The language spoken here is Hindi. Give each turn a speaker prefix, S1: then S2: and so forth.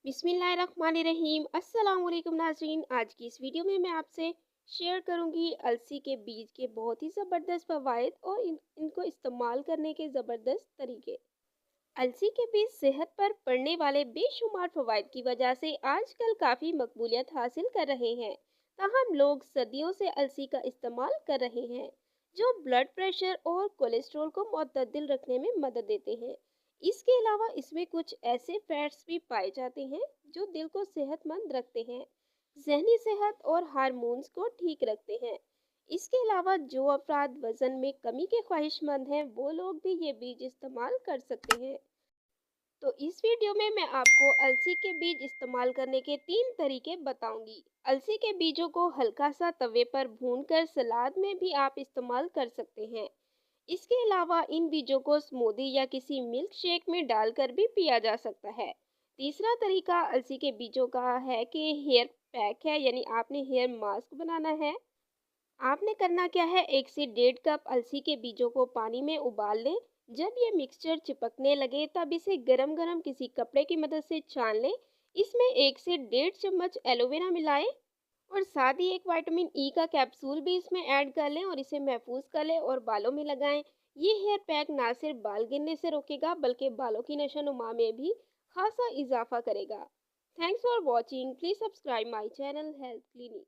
S1: बिस्मिल्लाहिर्रहमानिर्रहीम। अस्सलाम वालेकुम नाज़रीन। आज की इस वीडियो में मैं आपसे शेयर करूंगी अलसी के बीज के बहुत ही ज़बरदस्त फ़वाइद और इनको इस्तेमाल करने के ज़बरदस्त तरीके। अलसी के बीज सेहत पर पड़ने वाले बेशुमार फ़वाइद की वजह से आजकल काफ़ी मकबूलियत हासिल कर रहे हैं। ताहम लोग सदियों से अलसी का इस्तेमाल कर रहे हैं, जो ब्लड प्रेशर और कोलेस्ट्रॉल को मुतदल रखने में मदद देते हैं। इसके अलावा इसमें कुछ ऐसे फैट्स भी पाए जाते हैं जो दिल को सेहतमंद रखते हैं, जहनी सेहत और हार्मोन्स को ठीक रखते हैं। इसके अलावा जो अफराद वजन में कमी के ख्वाहिशमंद हैं वो लोग भी ये बीज इस्तेमाल कर सकते हैं। तो इस वीडियो में मैं आपको अलसी के बीज इस्तेमाल करने के 3 तरीके बताऊंगी। अलसी के बीजों को हल्का सा तवे पर भूनकर सलाद में भी आप इस्तेमाल कर सकते हैं। इसके अलावा इन बीजों को स्मूदी या किसी मिल्क शेक में डालकर भी पिया जा सकता है। तीसरा तरीका अलसी के बीजों का है कि हेयर पैक है, यानी आपने हेयर मास्क बनाना है। आपने करना क्या है, 1 से 1.5 कप अलसी के बीजों को पानी में उबाल लें। जब ये मिक्सचर चिपकने लगे तब इसे गरम गरम किसी कपड़े की मदद से छान लें। इसमें 1 से 1.5 चम्मच एलोवेरा मिलाएं और साथ ही एक विटामिन ई का कैप्सूल भी इसमें ऐड कर लें और इसे महफूज कर लें और बालों में लगाएं। ये हेयर पैक ना सिर्फ बाल गिरने से रोकेगा बल्कि बालों की नशोनुमा में भी खासा इजाफा करेगा। Thanks for watching. Please subscribe my channel health clinic.